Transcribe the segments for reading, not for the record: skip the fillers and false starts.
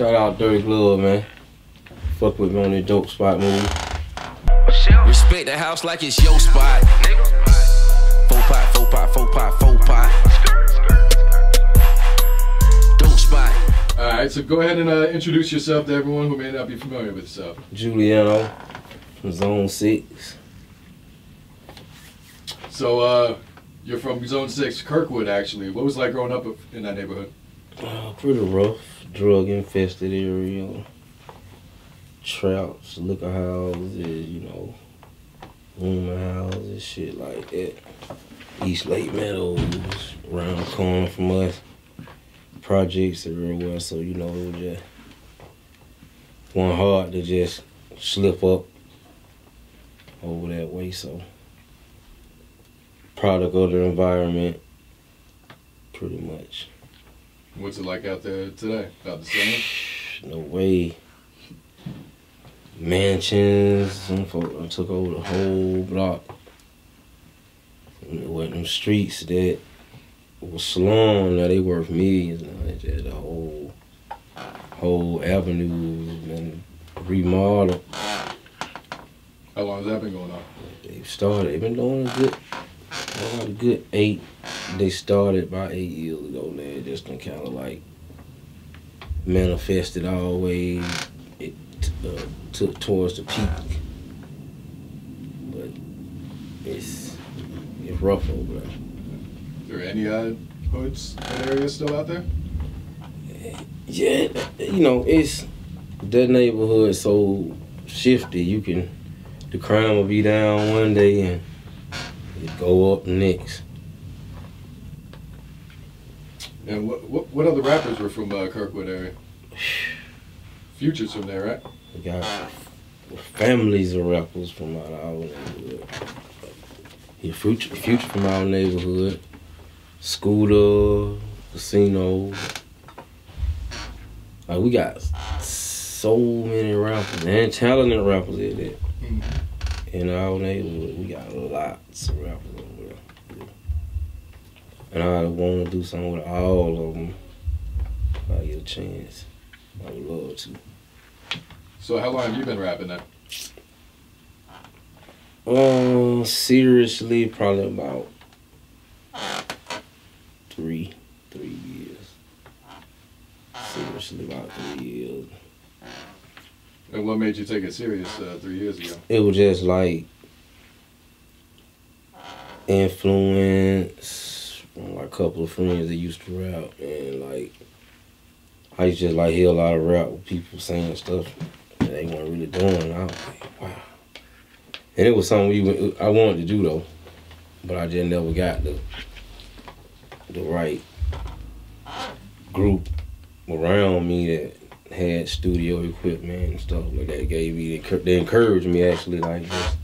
Shout out Dirty Glove, man. Fuck with me on that dope spot movie. Respect the house like it's your spot. Faux pot, faux pot, faux pot, faux pot. Dope spot. Alright, so go ahead and introduce yourself to everyone who may not be familiar with yourself. Juliano from Zone 6. So, you're from Zone 6, Kirkwood, actually. What was it like growing up in that neighborhood? Pretty rough. Drug infested area. Traps, liquor houses, you know, rumor houses, shit like that. East Lake Meadows, around the corner from us. Projects everywhere, so you know, it was just one hard to just slip up over that way, so product of the environment, pretty much. What's it like out there today? About the same? No way. Mansions, some folk took over the whole block. And it wasn't them streets that was slum, now they worth millions now. It's just the whole avenue has been remodeled. How long has that been going on? They've been doing a good 8. They started about 8 years ago now. Just kind of like manifested all the way. It took towards the peak, but it's rough over there. Are there any hoods and areas still out there? Yeah, you know, it's that neighborhood so shifty. The crime will be down one day and it go up the next. And what other rappers were from Kirkwood area? Future's from there, right? We got families of rappers from out our neighborhood. Yeah, Future from our neighborhood. Scooter, Casino. Like, we got so many rappers and talented rappers in there. In our neighborhood, we got lots of rappers over there. Yeah. And I want to do something with all of them if I get a chance. I would love to. So how long have you been rapping now? Seriously, probably about 3 years. Seriously, about 3 years. And what made you take it serious 3 years ago? It was just like influence from like a couple of friends that used to rap, and like I used to just like hear a lot of rap with people saying stuff that they weren't really doing. And I was like, wow. And it was something I wanted to do though, but I just never got the right group around me that had studio equipment and stuff like that. They encouraged me actually, like just,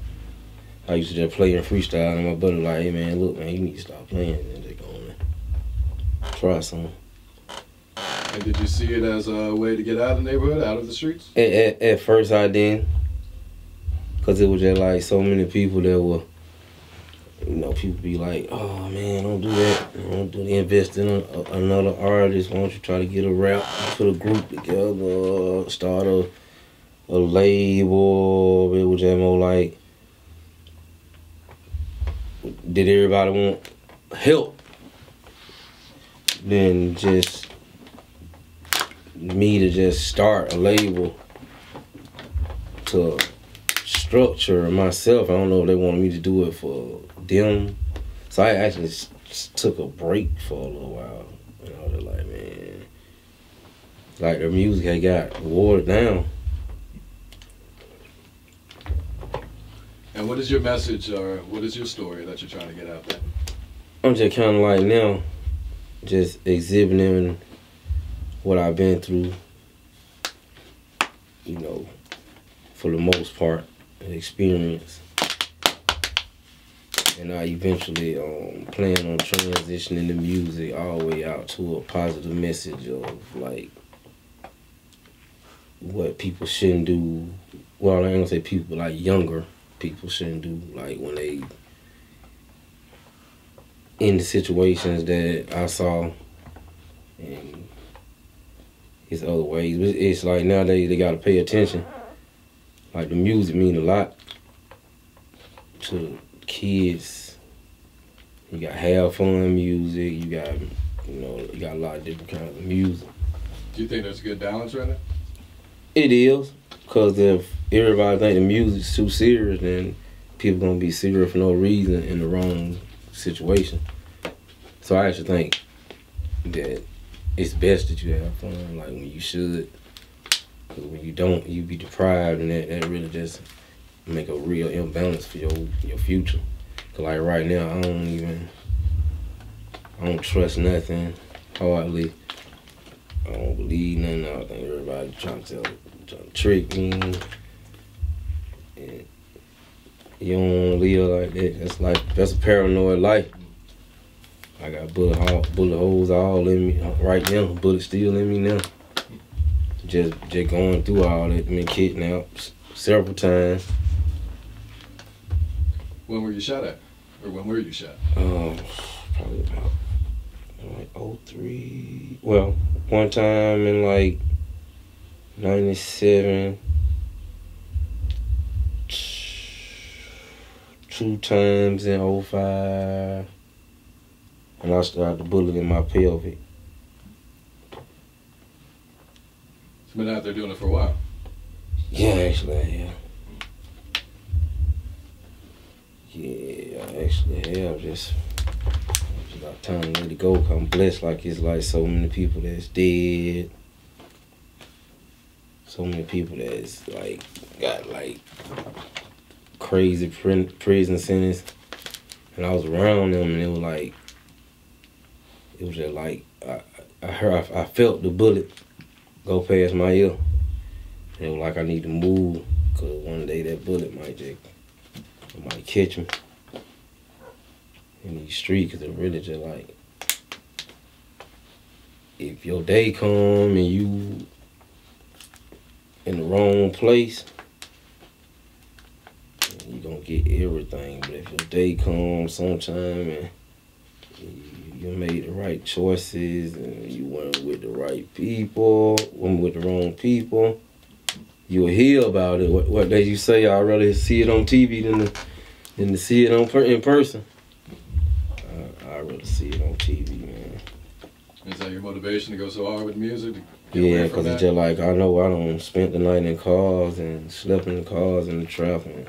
I used to just play and freestyle, and my buddy was like, hey man, look man, you need to stop playing and just go on and try something. And did you see it as a way to get out of the neighborhood, out of the streets? At first I didn't, because it was just like so many people that were, you know, people be like, oh man, don't do that. Don't do that. Invest in another artist. Why don't you try to get a rap, put a group together, start a label. It was just more like, did everybody want help? Then just me to just start a label to structure myself. I don't know if they wanted me to do it for them. So I actually took a break for a little while. You know, they're like, man, like their music had got watered down. And what is your message, or what is your story that you're trying to get out there? I'm just kind of like now, just exhibiting what I've been through, you know, for the most part, an experience. And I eventually plan on transitioning the music all the way out to a positive message of like what people shouldn't do. Well, I ain't gonna say people, but like younger people shouldn't do, like when they in the situations that I saw, and it's other ways. It's like nowadays they gotta pay attention. Like the music mean a lot to kids. You got have fun music. You got you got a lot of different kinds of music. Do you think there's a good balance right now? It is, cause if everybody think the music's too serious, then people gonna be serious for no reason in the wrong situation. So I actually think that it's best that you have fun, like when you should. Cause when you don't, you be deprived, and that really just make a real imbalance for your future. Cause like right now, I don't trust nothing hardly. I don't believe nothing. I think everybody trying to trick me. And you don't want to live like that. That's a paranoid life. I got bullet holes all in me right now. Bullets still in me now. Just going through all that. Been kidnapped several times. When were you shot at? Or when were you shot? Probably about like 03. Well, one time in like 97. 2 times in 05. And I started the bullet in my pelvic. You've been out there doing it for a while. Yeah, actually, I have. Yeah, I actually have. Just about time to let it go. I'm blessed like it's like so many people that's dead. So many people that's like got like crazy prison sentence. And I was around them and it was just like I felt the bullet go past my ear. And it was like I need to move because one day that bullet might catch me in these streets. Because it really just like, if your day come and you in the wrong place, you gonna get everything. But if your day comes sometime and you made the right choices and you went with the right people, went with the wrong people, you'll hear about it. What they you say, I'd rather see it on TV than to see it in person. I'd rather see it on TV, man. Is that your motivation to go so hard with music? Yeah, because it's just like, I know I done spent the night in cars and slept in cars in the trap and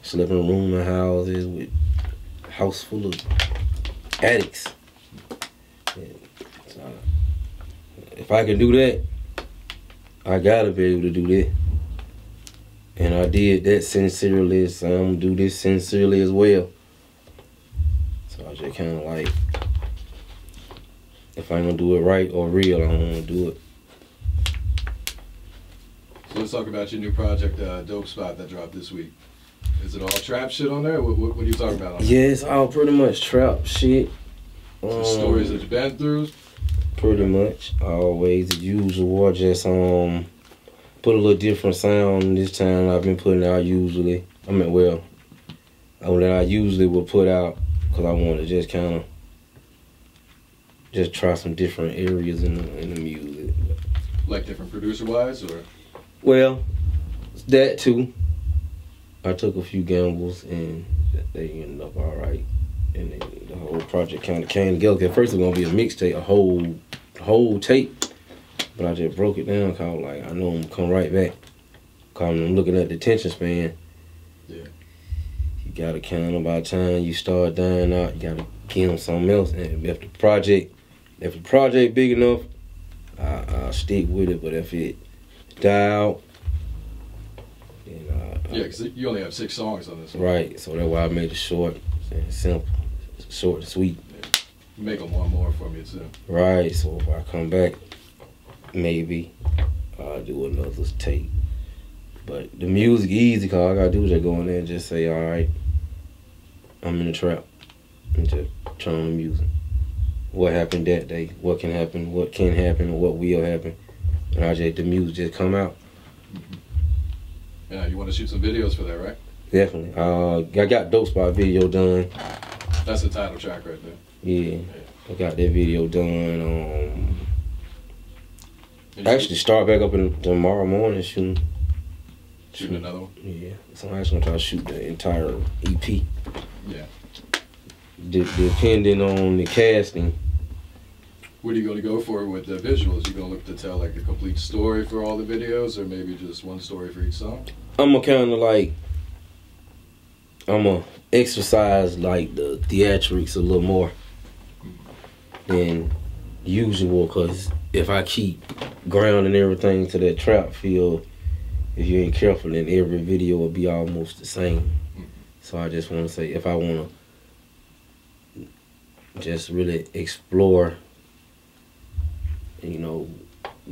slept in rooming houses with a house full of addicts. So, if I can do that, I gotta be able to do that. And I did that sincerely, so I'm gonna do this sincerely as well. So I just kind of like, if I ain't gonna do it right or real, I don't wanna do it. So let's talk about your new project, Dope Spot, that dropped this week. Is it all trap shit on there? What are you talking about on there? Yeah, it's all pretty much trap shit. The stories that you've been through? Pretty much. Always the usual. Just put a little different sound this time I've been putting out usually. That I usually will put out because I want to just kind of just try some different areas in the music. Like different producer-wise, or? Well, that too. I took a few gambles and they ended up all right. And then the whole project kind of came together. At first it was going to be a mixtape, a whole tape. But I just broke it down because I was like, I know I'm going to come right back. Because I'm looking at the attention span. Yeah. You got to count them by the time you start dying out. You got to give them something else. And if the project big enough, I'll stick with it. But if it die out, then yeah, because you only have 6 songs on this one. Right, so that's why I made it short and simple. Short and sweet. Yeah. Make them want more from you too. Right, so if I come back, maybe I'll do another tape. But the music easy, cause all I gotta do is just go in there and just say, all right, I'm in the trap. And just turn on the music. What happened that day? What can happen? Or what will happen? And the music just come out. Mm-hmm. Yeah, you want to shoot some videos for that, right? Definitely. I got Dope Spot video done. That's the title track right there. Yeah. I got that video done. Actually, start back up tomorrow morning shooting. Shooting another one? Yeah. So I'm actually gonna try to shoot the entire EP. Yeah. Depending on the casting. What are you going to go for with the visuals? You going to look to tell like a complete story for all the videos, or maybe just one story for each song? I'm gonna exercise like the theatrics a little more than usual, because if I keep grounding everything to that trap feel, if you ain't careful, then every video will be almost the same. So I just want to say, if I want to just really explore,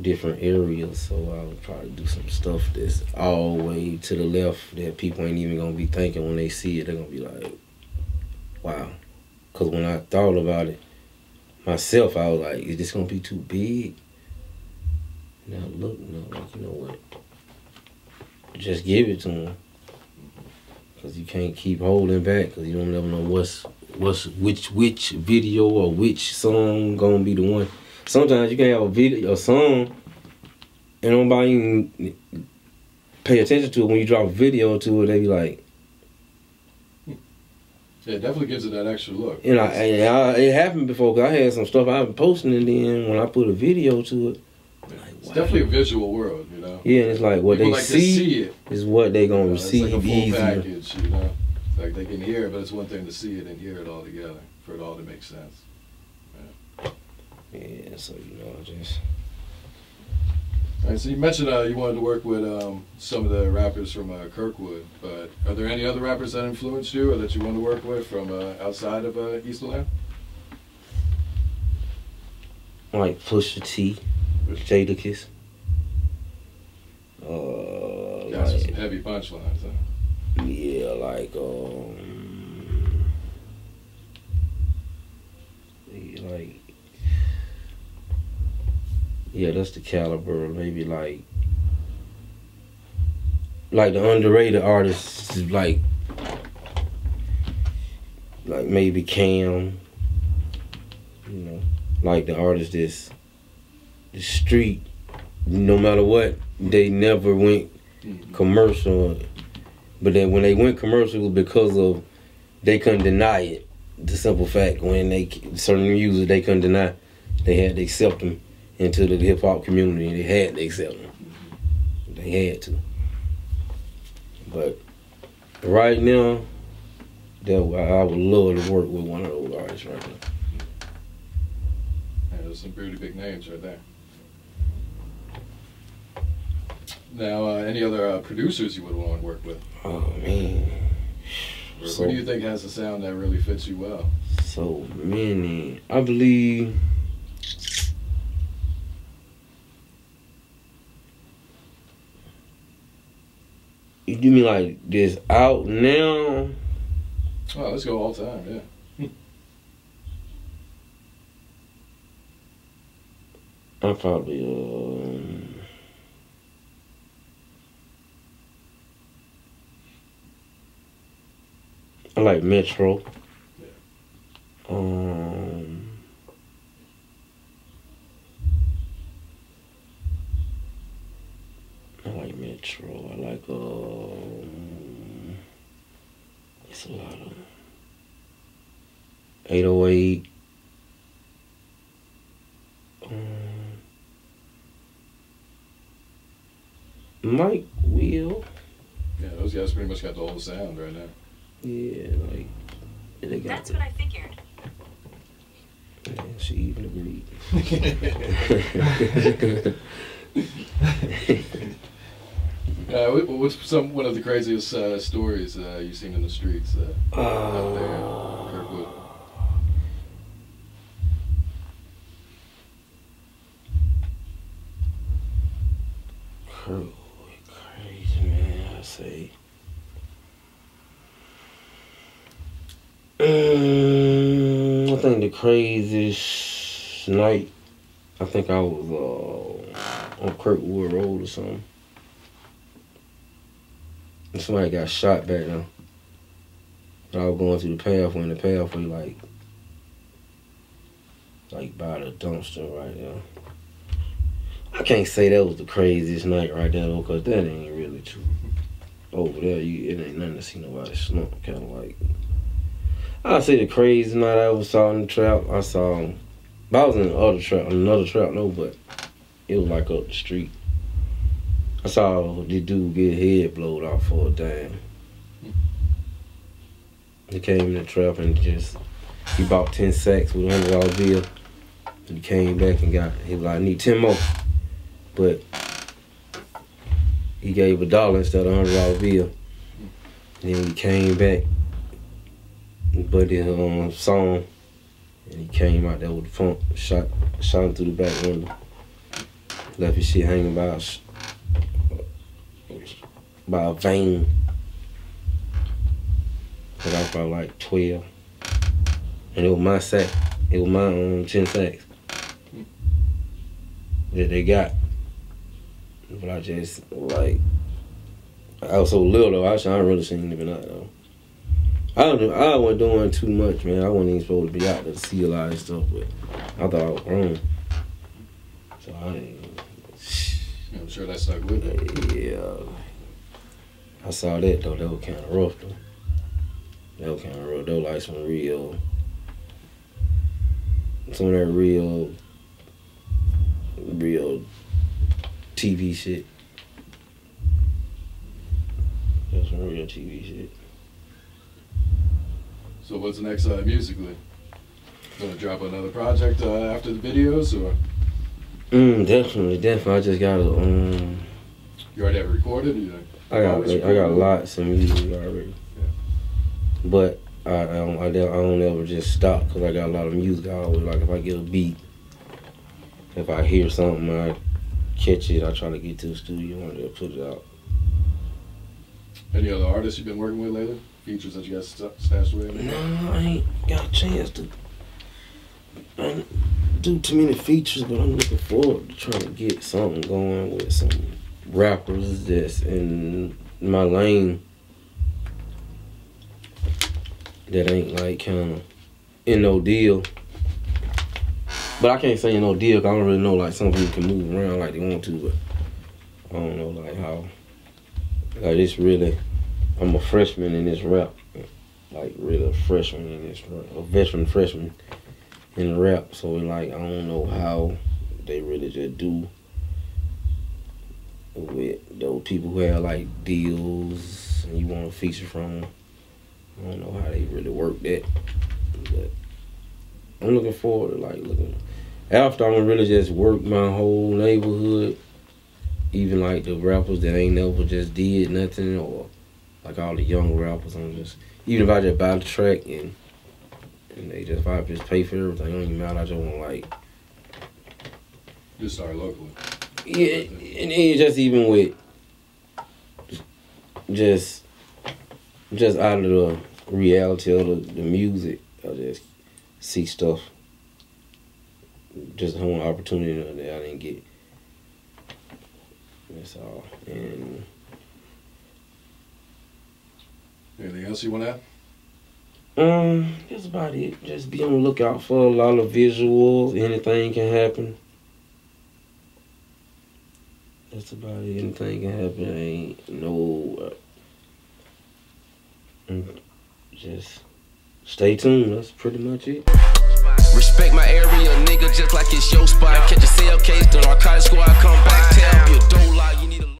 different areas, so I'll probably do some stuff that's all the way to the left that people ain't even gonna be thinking when they see it. They're gonna be like, wow. Because when I thought about it myself, I was like, is this gonna be too big? Now look, like, you know what? Just give it to them. Because you can't keep holding back, because you don't never know which video or which song gonna be the one. Sometimes you can have a song and nobody even pay attention to it. When you drop a video to it, they be like, yeah, it definitely gives it that extra look. It happened before, because I had some stuff I've been posting, and then when I put a video to it, yeah, it's definitely a visual world, Yeah, and it's like what people they like see it. Is what they gonna receive. It's like a full easier. package, It's like they can hear it, but it's one thing to see it and hear it all together for it all to make sense. Yeah, so I just. All right, so you mentioned you wanted to work with some of the rappers from Kirkwood, but are there any other rappers that influenced you or that you want to work with from outside of East Atlanta? Like Pusha T, JTeef. Got some heavy punchlines, huh? Yeah, yeah, that's the caliber. Maybe like the underrated artists, like maybe Cam, like the artists that's the street, no matter what, they never went commercial. But then when they went commercial, it was because of they couldn't deny it. The simple fact, when certain music they couldn't deny, they had to accept them into the hip hop community. They had to accept them. They had to. But right now, I would love to work with one of those artists right now. Yeah, there's some pretty big names right there. Now, any other producers you would want to work with? Oh, man. Who do you think has a sound that really fits you well? So many. I believe... You mean like this out now? Oh, let's go all time, yeah. I probably... I like Metro. Yeah. I like Metro. I like it's a lot of 808. Mike Will. Yeah, those guys pretty much got the whole sound right now. Yeah, like they got. That's what I figured. Yeah, she even agreed. What's one of the craziest stories you've seen in the streets out there in Kirkwood? Kirkwood, crazy, man. I say. I think the craziest night, I think I was on Kirkwood Road or something. And somebody got shot back there. And I was going through the pathway, and the pathway like by the dumpster right there. I can't say that was the craziest night right there though, cause that ain't really true. Over there, it ain't nothing to see nobody slump. Kind of like, I'd say the craziest night I ever saw in the trap. I was in another trap, no, but it was like up the street. I saw this dude get head blowed off for a dime. He came in the trap and he bought 10 sacks with a $100 bill. And he came back and he was like, I need 10 more. But he gave $1 instead of $100 bill. And then he came back and put his song. And he came out there with the pump, shot him through the back window. Left his shit hanging by a vein. But I was probably like 12. And it was my sack. It was my 10 sacks that they got. But I just, like, I was so little though, I ain't really seen him out though. I wasn't doing too much, man. I wasn't even supposed to be out there to see a lot of stuff, but I thought I was grown. So I ain't. I'm sure that stuck with it. Yeah. I saw that though, that was kind of rough though. That was kind of rough. That was like some of that real TV shit. That's some real TV shit. So what's next musically? Gonna drop another project after the videos, or? Definitely. I just gotta You already have it recorded? I got lots of music already. Yeah. But I don't ever just stop because I got a lot of music. I always, like, if I get a beat, if I hear something, I catch it, I try to get to the studio and then put it out. Any other artists you've been working with lately? Features that you got stashed away? No, I ain't got a chance to. I ain't do too many features, but I'm looking forward to trying to get something going with some rappers that's in my lane that ain't like kind of in no deal. But I can't say in no deal because I don't really know, like, some people can move around like they want to, but I don't know, like, how, like, it's really, I'm a freshman in this rap, like, really a freshman in this rap, a veteran freshman in the rap, so, like, I don't know how they really just do with those people who have, like, deals and you want to feature from them. I don't know how they really work that, but I'm looking forward to, like, after I'm gonna really just work my whole neighborhood, even like the rappers that ain't never just did nothing, or like all the young rappers, even if I just buy the track and they just, if I just pay for everything, it don't even matter, I just want, like, just start locally. Yeah, and then just even with just out of the reality of the music, I just see stuff, just a whole opportunity that I didn't get. That's all. And anything else you want to add? That's about it. Just be on the lookout for a lot of visuals. Anything can happen. That's about it. Anything can happen. Ain't no. Just stay tuned. That's pretty much it. Respect my area, nigga, just like it's your spot. Catch a cell case, the narcotics squad come back. Tell me a don't lie, you need